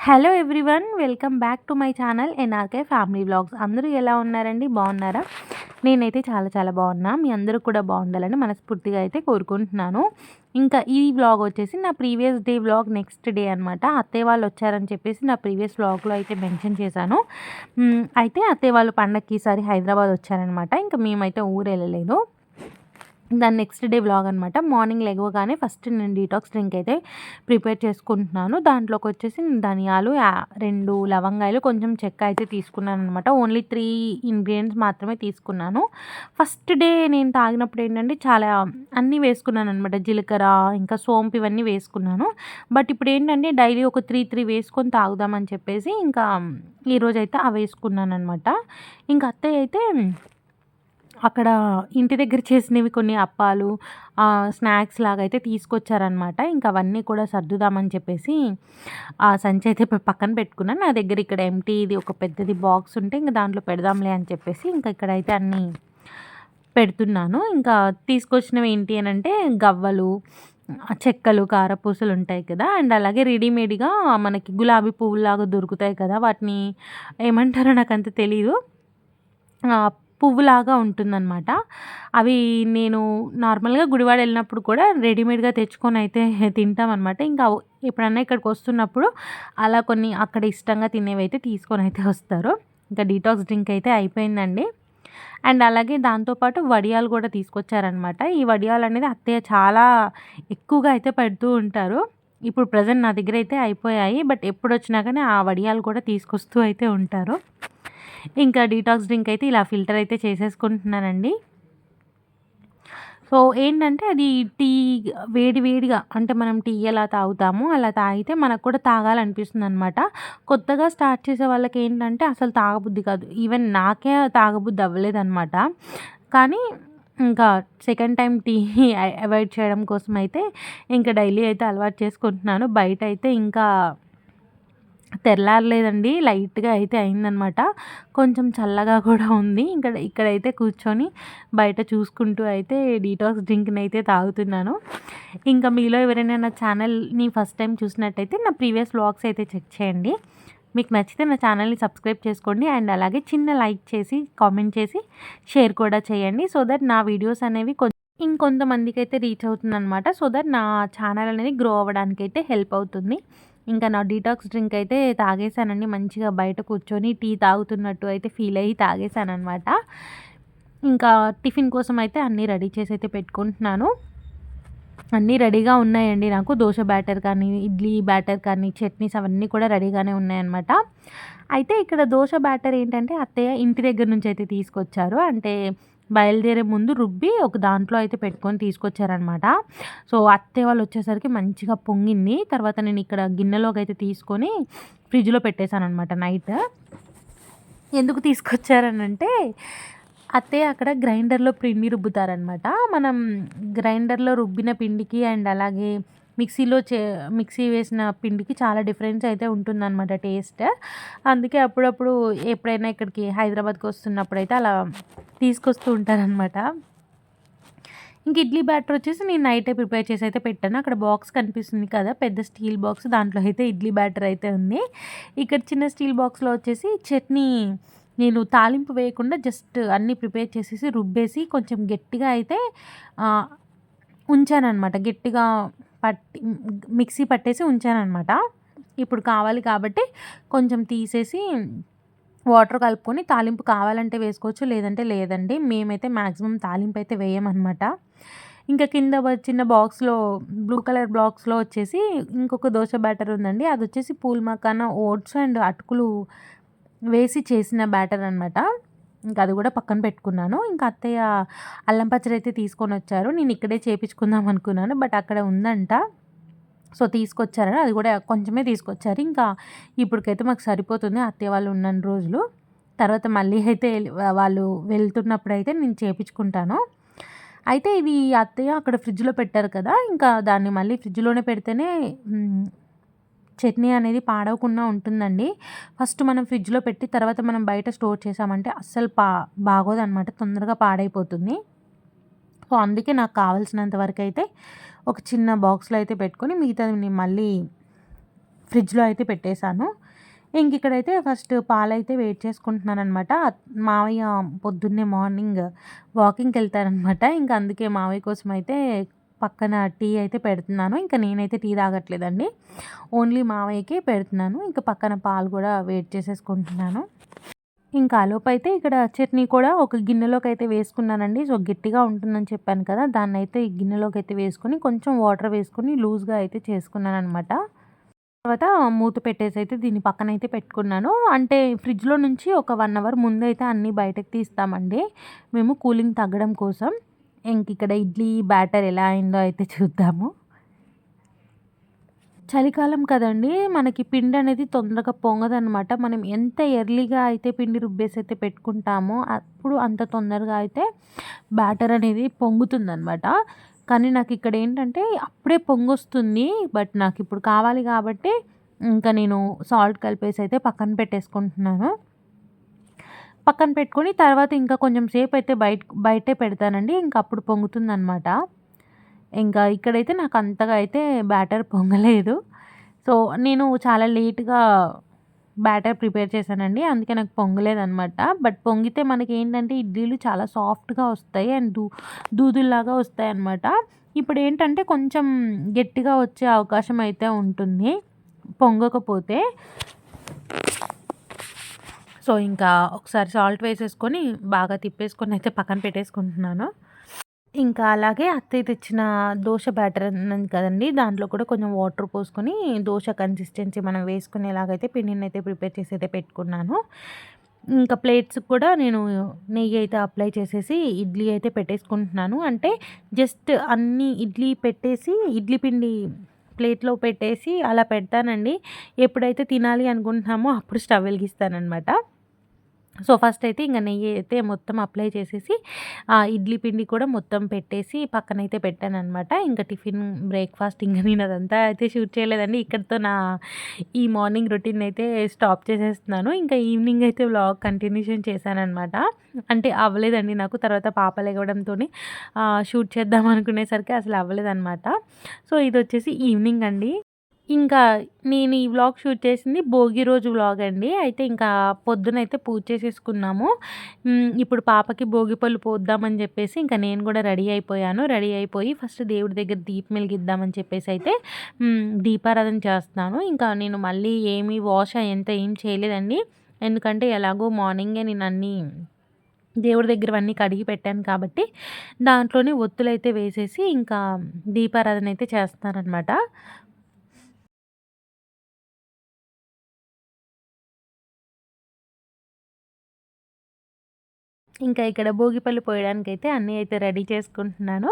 Hello everyone, welcome back to my channel NRK family vlogs. అందరూ ఎలా ఉన్నారండి? బాగున్నారా? నేనైతే చాలా చాలా బాగున్నా. మీ అందరూ కూడా బాగుండాలని మనస్ఫూర్తిగా అయితే కోరుకుంటున్నాను. ఇంకా ఈ వ్లాగ్ వచ్చేసి నా previous day vlog next day అనమాట. అత్తయ్య వాళ్ళు వచ్చారని చెప్పేసి నా ప్రీవియస్ వ్లాగ్లో అయితే మెన్షన్ చేశాను. అయితే అత్తయ్య వాళ్ళు పండగకి ఈసారి హైదరాబాద్ వచ్చారనమాట. ఇంకా మేమైతే ఊరు వెళ్ళలేదు. దాని నెక్స్ట్ డే వ్లాగ్ అనమాట. మార్నింగ్ లెగవగానే ఫస్ట్ నేను డీటాక్స్ డ్రింక్ అయితే ప్రిపేర్ చేసుకుంటున్నాను. దాంట్లోకి వచ్చేసి ధనియాలు, 2 లవంగాయలు, కొంచెం చెక్క అయితే తీసుకున్నాను అనమాట. ఓన్లీ 3 ఇంగ్రీడియంట్స్ మాత్రమే తీసుకున్నాను. ఫస్ట్ డే నేను తాగినప్పుడు ఏంటంటే చాలా అన్నీ వేసుకున్నాను అనమాట. జీలకర్ర, ఇంకా సోంపు ఇవన్నీ వేసుకున్నాను. బట్ ఇప్పుడు ఏంటంటే డైలీ ఒక 3 వేసుకొని తాగుదామని చెప్పేసి ఇంకా ఈరోజైతే అవి వేసుకున్నాను అనమాట. ఇంకా అత్తయ్య అయితే అక్కడ ఇంటి దగ్గర చేసినవి కొన్ని అప్పాలు, స్నాక్స్ లాగా అయితే తీసుకొచ్చారనమాట. ఇంకా అవన్నీ కూడా సర్దుదామని చెప్పేసి ఆ సంచి అయితే పక్కన పెట్టుకున్నాను. నా దగ్గర ఇక్కడ ఎంటీది ఒక పెద్దది బాక్స్ ఉంటే ఇంక దాంట్లో పెడదాంలే అని చెప్పేసి ఇంకా ఇక్కడైతే అన్నీ పెడుతున్నాను. ఇంకా తీసుకొచ్చినవి ఏంటి అనంటే గవ్వలు, చెక్కలు, కారపూసలు ఉంటాయి కదా! అండ్ అలాగే రెడీమేడ్‌గా మనకి గులాబీ పువ్వులాగా దొరుకుతాయి కదా! వాటిని ఏమంటారో నాకంత తెలీదు. పువ్వులాగా ఉంటుందనమాట. అవి నేను నార్మల్‌గా గుడివాడ వెళ్ళినప్పుడు కూడా రెడీమేడ్‌గా తెచ్చుకొని అయితే తింటామనమాట. ఇంకా ఎప్పుడన్నా ఇక్కడికి వస్తున్నప్పుడు అలా కొన్ని అక్కడ ఇష్టంగా తినేవైతే తీసుకొని అయితే వస్తారు. ఇంకా డీటాక్స్ డ్రింక్ అయితే అయిపోయిందండి. అండ్ అలాగే దాంతో పాటు వడియాలు కూడా తీసుకొచ్చారనమాట. ఈ వడియాలు అనేది అత్తయ్య చాలా ఎక్కువగా అయితే పెడుతూ ఉంటారు. ఇప్పుడు ప్రెజెంట్ నా దగ్గర అయితే అయిపోయాయి. బట్ ఎప్పుడొచ్చినా కానీ ఆ వడియాలు కూడా తీసుకొస్తూ అయితే ఉంటారు. ఇంకా డీటాక్స్ డ్రింక్ అయితే ఇలా ఫిల్టర్ అయితే చేసేసుకుంటున్నానండి. సో ఏంటంటే అది టీ వేడిగా అంటే మనం టీ ఎలా తాగుతామో అలా తాగితే మనకు కూడా తాగాలనిపిస్తుందనమాట. కొత్తగా స్టార్ట్ చేసే వాళ్ళకి ఏంటంటే అసలు తాగబుద్ధి కాదు. ఈవెన్ నాకే తాగబుద్ధి అవ్వలేదనమాట. కానీ ఇంకా సెకండ్ టైం టీ అవాయిడ్ చేయడం కోసం అయితే ఇంకా డైలీ అయితే అలవాటు చేసుకుంటున్నాను. బయటైతే ఇంకా తెల్లారలేదండి. లైట్‌గా అయితే అయిందనమాట. కొంచెం చల్లగా కూడా ఉంది. ఇక్కడైతే కూర్చొని బయట చూసుకుంటూ అయితే డీటాక్స్ డ్రింక్‌నైతే తాగుతున్నాను. ఇంకా మీలో ఎవరైనా నా ఛానల్‌ని ఫస్ట్ టైం చూసినట్టయితే నా ప్రీవియస్ వ్లాగ్స్ అయితే చెక్ చేయండి. మీకు నచ్చితే నా ఛానల్‌ని సబ్స్క్రైబ్ చేసుకోండి. అండ్ అలాగే చిన్న లైక్ చేసి, కామెంట్ చేసి, షేర్ కూడా చేయండి. సో దట్ నా వీడియోస్ అనేవి ఇంకొంతమందికైతే రీచ్ అవుతుందనమాట. సో దట్ నా ఛానల్ అనేది గ్రో అవ్వడానికైతే హెల్ప్ అవుతుంది. ఇంకా నా డీటాక్స్ డ్రింక్ అయితే తాగేసానండి. మంచిగా బయట కూర్చొని టీ తాగుతున్నట్టు అయితే ఫీల్ అయ్యి తాగేసాననమాట. ఇంకా టిఫిన్ కోసం అయితే అన్నీ రెడీ చేసి అయితే పెట్టుకుంటున్నాను. అన్నీ రెడీగా ఉన్నాయండి నాకు. దోస బ్యాటర్ కానీ, ఇడ్లీ బ్యాటర్ కానీ, చట్నీస్ అవన్నీ కూడా రెడీగానే ఉన్నాయన్నమాట. అయితే ఇక్కడ దోస బ్యాటర్ ఏంటంటే అత్తయ్య ఇంటి దగ్గర నుంచి అయితే తీసుకొచ్చారు. అంటే బయలుదేరే ముందు రుబ్బి ఒక దాంట్లో అయితే పెట్టుకొని తీసుకొచ్చారనమాట. సో అత్తయ్య వాళ్ళు వచ్చేసరికి మంచిగా పొంగింది. తర్వాత నేను ఇక్కడ గిన్నెలోకి అయితే తీసుకొని ఫ్రిడ్జ్‌లో పెట్టేశాననమాట నైట్. ఎందుకు తీసుకొచ్చారనంటే అత్తయ్య అక్కడ గ్రైండర్‌లో పిండి రుబ్బుతారనమాట. మనం గ్రైండర్‌లో రుబ్బిన పిండికి అండ్ అలాగే మిక్సీ వేసిన పిండికి చాలా డిఫరెన్స్ అయితే ఉంటుందనమాట టేస్ట్. అందుకే అప్పుడప్పుడు ఎప్పుడైనా ఇక్కడికి హైదరాబాద్‌కి వస్తున్నప్పుడైతే అలా తీసుకొస్తూ ఉంటారనమాట. ఇంక ఇడ్లీ బ్యాటర్ వచ్చేసి నేను నైటే ప్రిపేర్ చేసి అయితే పెట్టాను. అక్కడ బాక్స్ కనిపిస్తుంది కదా! పెద్ద స్టీల్ బాక్స్, దాంట్లో అయితే ఇడ్లీ బ్యాటర్ అయితే ఉంది. ఇక్కడ చిన్న స్టీల్ బాక్స్‌లో వచ్చేసి చట్నీ నేను తాలింపు వేయకుండా జస్ట్ అన్నీ ప్రిపేర్ చేసేసి రుబ్బేసి కొంచెం గట్టిగా అయితే ఆహ్, ఉంచాననమాట. గట్టిగా పట్టి మిక్సీ పట్టేసి ఉంచాననమాట. ఇప్పుడు కావాలి కాబట్టి కొంచెం తీసేసి వాటర్ కలుపుకొని తాలింపు కావాలంటే వేసుకోవచ్చు. లేదంటే లేదండి. మేమైతే మాక్సిమం తాలింపు అయితే వేయమనమాట. ఇంకా కింద చిన్న బాక్స్‌లో బ్లూ కలర్ బాక్స్‌లో వచ్చేసి ఇంకొక దోస బ్యాటర్ ఉందండి. అదొచ్చేసి పూల్ మకానా, ఓట్స్ అండ్ అటుకులు వేసి చేసిన బ్యాటర్ అనమాట. ఇంకా అది కూడా పక్కన పెట్టుకున్నాను. ఇంకా అత్తయ్య అల్లం పచ్చడి అయితే తీసుకొనొచ్చారు. నేను ఇక్కడే చేపించుకుందాం అనుకున్నాను. బట్ అక్కడ ఉందంట. సో తీసుకొచ్చారు. అది కూడా కొంచెమే తీసుకొచ్చారు. ఇంకా ఇప్పటికైతే మాకు సరిపోతుంది అత్తయ్య వాళ్ళు ఉన్నన్ని రోజులు. తర్వాత మళ్ళీ అయితే వాళ్ళు వెళ్తున్నప్పుడైతే నేను చేపించుకుంటాను. అయితే ఇది అత్తయ్య అక్కడ ఫ్రిడ్జ్‌లో పెట్టారు కదా! ఇంకా దాన్ని మళ్ళీ ఫ్రిడ్జ్‌లోనే పెడితేనే చట్నీ అనేది పాడవకుండా ఉంటుందండి. ఫస్ట్ మనం ఫ్రిడ్జ్‌లో పెట్టి తర్వాత మనం బయట స్టోర్ చేసామంటే అస్సలు బాగోదనమాట. తొందరగా పాడైపోతుంది. సో అందుకే నాకు కావాల్సినంత వరకైతే ఒక చిన్న బాక్స్‌లో అయితే పెట్టుకొని మిగతాది నేను మళ్ళీ ఫ్రిడ్జ్లో అయితే పెట్టేశాను. ఇక్కడైతే ఫస్ట్ పాలైతే వేడి చేసుకుంటున్నాననమాట. మావయ్య పొద్దున్నే మార్నింగ్ వాకింగ్‌కి వెళ్తారనమాట. అందుకే మావయ్య కోసం అయితే పక్కన టీ అయితే పెడుతున్నాను. నేనైతే టీ తాగట్లేదండి. ఓన్లీ మావయ్యకే పెడుతున్నాను. పక్కన పాలు కూడా వేడి చేసేసుకుంటున్నాను. ఆలోపైతే ఇక్కడ చట్నీ కూడా ఒక గిన్నెలోకైతే వేసుకున్నానండి. సో, గట్టిగా ఉంటుందని చెప్పాను కదా! దాన్నైతే ఈ గిన్నెలోకైతే వేసుకొని కొంచెం వాటర్ వేసుకొని లూజ్‌గా అయితే చేసుకున్నాననమాట. తర్వాత మూత పెట్టేసైతే దీన్ని పక్కనైతే పెట్టుకున్నాను. అంటే ఫ్రిడ్జ్‌లో నుంచి ఒక 1 అవర్ ముందైతే అన్నీ బయటకి తీస్తామండి మేము కూలింగ్ తగ్గడం కోసం. ఇక్కడ ఇడ్లీ బ్యాటర్ ఎలా అయిందో అయితే చూద్దాము. చలికాలం కదండీ! మనకి పిండనేది తొందరగా పొంగదనమాట. మనం ఎంత ఎర్లీగా అయితే పిండి రుబ్బేసైతే పెట్టుకుంటామో అప్పుడు అంత తొందరగా అయితే బ్యాటర్ అనేది పొంగుతుందనమాట. కానీ నాకిక్కడేంటంటే అప్పుడే పొంగొస్తుంది. బట్ నాకిప్పుడు కావాలి కాబట్టి నేను సాల్ట్ కలిపేసైతే పక్కన పెట్టేసుకుంటున్నాను. పక్కన పెట్టుకొని తర్వాత ఇంకా కొంచెం సేపయితే బయటే పెడతానండి. అప్పుడు పొంగుతుందనమాట. ఇక్కడైతే నాకు అంతగా అయితే బ్యాటర్ పొంగలేదు. సో, నేను చాలా లేట్‌గా బ్యాటర్ ప్రిపేర్ చేశానండి. అందుకే నాకు పొంగలేదనమాట. బట్ పొంగితే మనకేంటంటే ఇడ్లీలు చాలా సాఫ్ట్‌గా వస్తాయి. అండ్ దూదుల్లాగా వస్తాయనమాట. ఇప్పుడేంటంటే కొంచెం గట్టిగా వచ్చే అవకాశం అయితే ఉంటుంది పొంగకపోతే. సో, ఒకసారి సాల్ట్ వేసేసుకొని బాగా తిప్పేసుకొని అయితే పక్కన పెట్టేసుకుంటున్నాను. అలాగే అత్తయ్య తెచ్చిన దోస బ్యాటర్ అన్నాను కదండీ! దాంట్లో కూడా కొంచెం వాటర్ పోసుకొని దోస కన్సిస్టెన్సీ మనం వేసుకునేలాగైతే పిండినైతే ప్రిపేర్ చేసి అయితే పెట్టుకున్నాను. ప్లేట్స్‌కి కూడా నేను నెయ్యి అయితే అప్లై చేసేసి ఇడ్లీ అయితే పెట్టేసుకుంటున్నాను. అంటే జస్ట్ అన్నీ ఇడ్లీ పెట్టేసి ఇడ్లీ పిండి ప్లేట్‌లో పెట్టేసి అలా పెడతానండి. ఎప్పుడైతే తినాలి అనుకుంటున్నామో అప్పుడు స్టవ్ వెలిగిస్తాననమాట. సో, ఫస్ట్ అయితే నెయ్యి అయితే మొత్తం అప్లై చేసేసి ఇడ్లీ పిండి కూడా మొత్తం పెట్టేసి పక్కనైతే పెట్టాననమాట. టిఫిన్, బ్రేక్‌ఫాస్ట్ నేను అదంతా అయితే షూట్ చేయలేదండి. ఇక్కడితో ఈ మార్నింగ్ రొటీన్ అయితే స్టాప్ చేసేస్తున్నాను. ఈవినింగ్ అయితే వ్లాగ్ కంటిన్యూషన్ చేశాననమాట. అంటే అవ్వలేదండి నాకు. తర్వాత పాప లెగవడంతోని షూట్ చేద్దాం అనుకునేసరికి అసలు అవ్వలేదనమాట. సో, ఇదొచ్చేసి ఈవినింగ్ అండి. ఇంకా నేను ఈ వ్లాగ్ షూట్ చేసింది భోగి రోజు వ్లాగ్ అండి. అయితే పొద్దునైతే పూజ చేసేసుకున్నాము. ఇప్పుడు పాపకి భోగి పళ్ళు పోద్దామని చెప్పేసి నేను కూడా రెడీ అయిపోయాను. రెడీ అయిపోయి ఫస్ట్ దేవుడి దగ్గర దీపం వెలిగిద్దామని చెప్పేసి అయితే దీపారాధన చేస్తున్నాను. నేను మళ్ళీ ఏమీ వాష్ అయ్యేంత ఏం చేయలేదండి. ఎందుకంటే ఎలాగో మార్నింగే నేను అన్నీ దేవుడి దగ్గరవన్నీ కడిగి పెట్టాను కాబట్టి దాంట్లోనే ఒత్తులైతే వేసేసి దీపారాధన అయితే చేస్తున్నాననమాట. ఇక్కడ భోగిపళ్ళు పోయడానికైతే అన్నీ అయితే రెడీ చేసుకుంటున్నాను.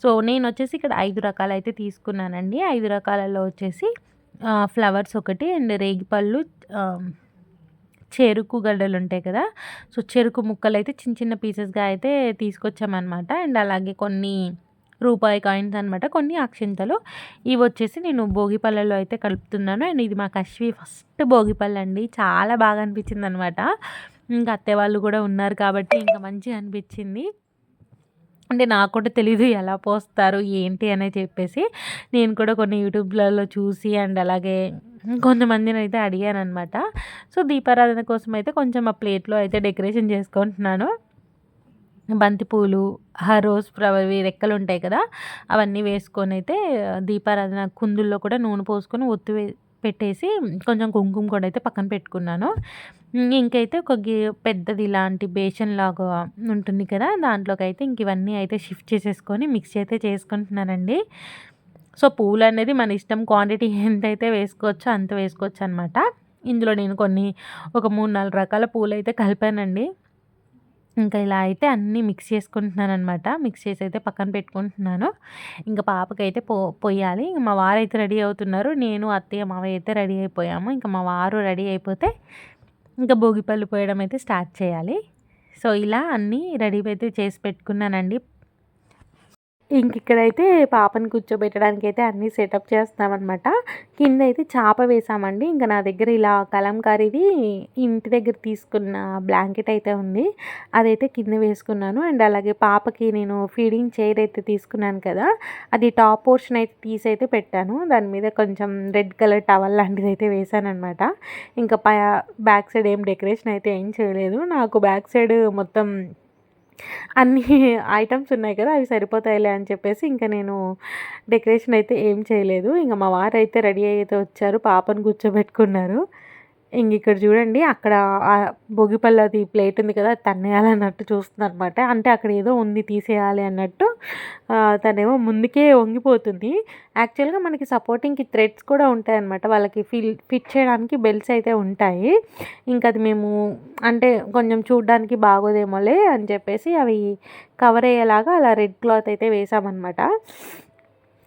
సో, నేనొచ్చేసి ఇక్కడ 5 రకాలైతే తీసుకున్నానండి. 5 రకాలలో వచ్చేసి ఫ్లవర్స్ ఒకటి అండ్ రేగిపళ్ళు, చెరుకు గడ్డలుంటాయి కదా! సో, చెరుకు ముక్కలైతే చిన్న చిన్న పీసెస్‌గా అయితే తీసుకొచ్చామనమాట. అండ్ అలాగే కొన్ని రూపాయి కాయిన్స్ అనమాట. కొన్ని అక్షింతలు. ఇవొచ్చేసి నేను భోగిపళ్ళలో అయితే కలుపుతున్నాను. అండ్ ఇది మా కశ్వి ఫస్ట్ భోగిపళ్ళండి. చాలా బాగా అనిపించిందనమాట. అత్తయ్య వాళ్ళు కూడా ఉన్నారు కాబట్టి మంచిగా అనిపించింది. అంటే నాకు కూడా తెలీదు ఎలా పోస్తారు ఏంటి అని చెప్పేసి. నేను కూడా కొన్ని యూట్యూబ్‌లలో చూసి అండ్ అలాగే కొంతమందినైతే అడిగాననమాట. సో, దీపారాధన కోసం అయితే కొంచెం ఆ ప్లేట్‌లో అయితే డెకరేషన్ చేసుకుంటున్నాను. బంతి పూలు, రోజ్ ఫ్లవర్‌వి రెక్కలుంటాయి కదా! అవన్నీ వేసుకొనైతే దీపారాధన కుందుల్లో కూడా నూనె పోసుకొని పెట్టేసి కొంచెం కుంకుమ కూడా అయితే పక్కన పెట్టుకున్నాను. ఇంకైతే ఒక పెద్దది ఇలాంటి బేషన్‌లాగా ఉంటుంది కదా! దాంట్లోకైతే ఇవన్నీ అయితే షిఫ్ట్ చేసేసుకొని మిక్స్ అయితే చేసుకుంటున్నానండి. సో, పూలనేది మన ఇష్టం. క్వాంటిటీ ఎంతైతే వేసుకోవచ్చో అంత వేసుకోవచ్చనమాట. ఇందులో నేను ఒక 3, 4 రకాల పూలైతే కలిపానండి. ఇలా అయితే అన్నీ మిక్స్ చేసుకుంటున్నాననమాట. మిక్స్ చేసి అయితే పక్కన పెట్టుకుంటున్నాను. పాపకైతే పొయ్యాలి. మా వారైతే రెడీ అవుతున్నారు. నేను, అత్తయ్య, మావయ్య అయితే రెడీ అయిపోయాము. మా వారు రెడీ అయిపోతే భోగిపళ్ళు పోయడం అయితే స్టార్ట్ చేయాలి. సో, ఇలా అన్నీ రెడీ అయితే చేసి పెట్టుకున్నానండి. ఇంకిక్కడైతే పాపని కూర్చోబెట్టడానికైతే అన్నీ సెటప్ చేస్తున్నామనమాట. కిందైతే చాప వేసామండి. ఇంక నా దగ్గర ఇలా కలంకారీది ఇంటి దగ్గర తీసుకున్న బ్లాంకెట్ అయితే ఉంది. అదైతే కింద వేసుకున్నాను. అండ్ అలాగే పాపకి నేను ఫీడింగ్ చైర్ అయితే తీసుకున్నాను కదా! అది టాప్ పోర్షన్ అయితే తీసైతే పెట్టాను. దాని మీద కొంచెం రెడ్ కలర్ టవల్ లాంటిదైతే వేశాననమాట. ఇంకా బ్యాక్ సైడ్ ఏం డెకరేషన్ అయితే ఏం చేయలేదు. నాకు బ్యాక్ సైడ్ మొత్తం అన్నీ ఐటమ్స్ ఉన్నాయి కదా! అవి సరిపోతాయిలే అని చెప్పేసి ఇంక నేను డెకరేషన్ అయితే ఏం చేయలేదు. ఇంక మా వారైతే రెడీ అయితే వచ్చారు. పాపను కూర్చోబెట్టుకున్నారు. ఇక్కడ చూడండి అక్కడ భోగిపళ్ళది ప్లేట్ ఉంది కదా! అది తన్నేయాలన్నట్టు చూస్తుందనమాట. అంటే అక్కడ ఏదో ఉంది తీసేయాలి అన్నట్టు. తనేమో ముందుకే వంగిపోతుంది. యాక్చువల్‌గా మనకి సపోర్టింగ్‌కి థ్రెడ్స్ కూడా ఉంటాయన్నమాట. వాళ్ళకి ఫిట్ చేయడానికి బెల్ట్స్ అయితే ఉంటాయి. ఇంకా అది మేము అంటే కొంచెం చూడ్డానికి బాగోదేమోలే అని చెప్పేసి అవి కవర్ అయ్యేలాగా అలా రెడ్ క్లాత్ అయితే వేసామన్నమాట.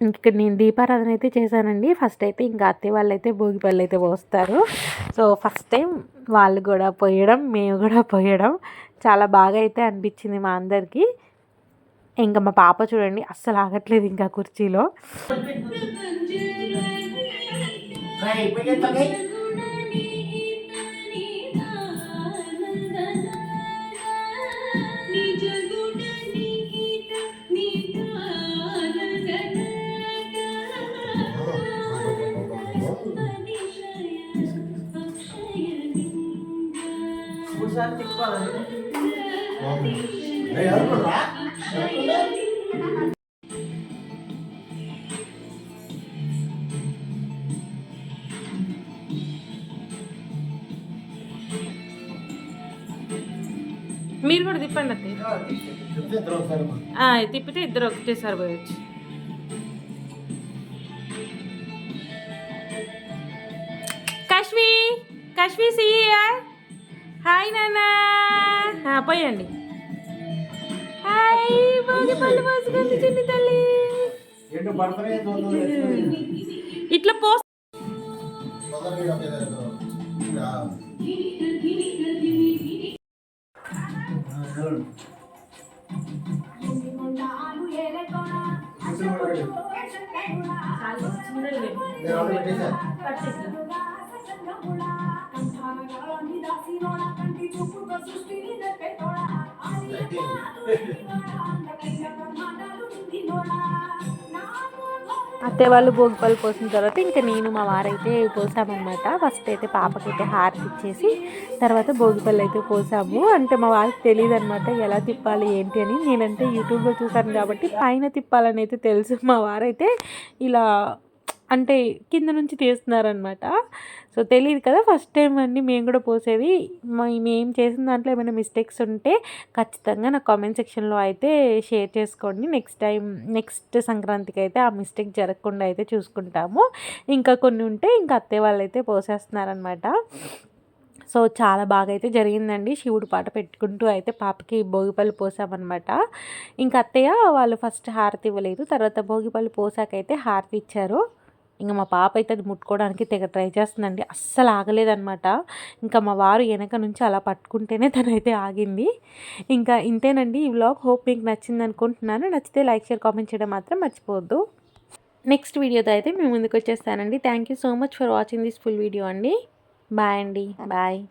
ఇక్కడ నేను దీపారాధన అయితే చేశానండి. ఫస్ట్ అయితే ఇంకా అత్తయ్య వాళ్ళైతే భోగిపళ్ళు అయితే పోస్తారు. సో ఫస్ట్ టైం వాళ్ళు కూడా పోయడం, మేము కూడా పోయడం చాలా బాగా అయితే అనిపించింది మా అందరికీ. ఇంకా మా పాప చూడండి అస్సలు ఆగట్లేదు ఇంకా కుర్చీలో. మీరు కూడా తిప్పండి అత్తయ్య. తిప్పితే ఇద్దరు ఒకటేసారి పోయొచ్చు. కశ్వి సీ హాయ్ నాన్న పోయండి. హాయ్ భోగిపళ్ళు పోసుకుంది చిన్ని తల్లి. ఇట్లా పోస్ అత్తయ్య వాళ్ళు భోగిపళ్ళు పోసిన తర్వాత ఇంకా నేను మా వారైతే పోసామన్నమాట. ఫస్ట్ అయితే పాపకైతే హారతి ఇచ్చేసి తర్వాత భోగిపళ్ళు అయితే పోసాము. అంటే మా వారికి తెలియదు అనమాట ఎలా తిప్పాలి ఏంటి అని. నేనంటే యూట్యూబ్లో చూసాను కాబట్టి పైన తిప్పాలని అయితే తెలుసు. మా వారైతే ఇలా అంటే కింద నుంచి తీస్తున్నారనమాట. సో తెలియదు కదా ఫస్ట్ టైం అండి మేము కూడా పోసేది. మేము చేసిన దాంట్లో ఏమైనా మిస్టేక్స్ ఉంటే ఖచ్చితంగా నా కామెంట్ సెక్షన్లో అయితే షేర్ చేసుకోండి. నెక్స్ట్ సంక్రాంతికి అయితే ఆ మిస్టేక్ జరగకుండా అయితే చూసుకుంటాము. ఇంకా కొన్ని ఉంటే ఇంకా అత్తయ్య వాళ్ళు అయితే పోసేస్తున్నారనమాట. సో చాలా బాగా అయితే జరిగిందండి. శివుడు పాట పెట్టుకుంటూ అయితే పాపకి భోగిపళ్ళు పోసామన్నమాట. ఇంకా అత్తయ్య వాళ్ళు ఫస్ట్ హారతి ఇవ్వలేదు. తర్వాత భోగిపళ్ళు పోసాకైతే హారతి ఇచ్చారు. ఇంకా మా పాప అయితే అది ముట్టుకోవడానికి తెగ ట్రై చేస్తుందండి. అస్సలు ఆగలేదనమాట. ఇంకా మా వారు వెనక నుంచి అలా పట్టుకుంటేనే తనైతే ఆగింది. ఇంకా ఇంతేనండి ఈ వ్లాగ్. హోప్ మీకు నచ్చింది అనుకుంటున్నాను. నచ్చితే లైక్ షేర్ కామెంట్ చేయడం మాత్రం మర్చిపోవద్దు. నెక్స్ట్ వీడియోతో అయితే మేము ముందుకు వచ్చేస్తానండి. Thank you so much for watching this full video అండి. బాయ్ అండి. బాయ్.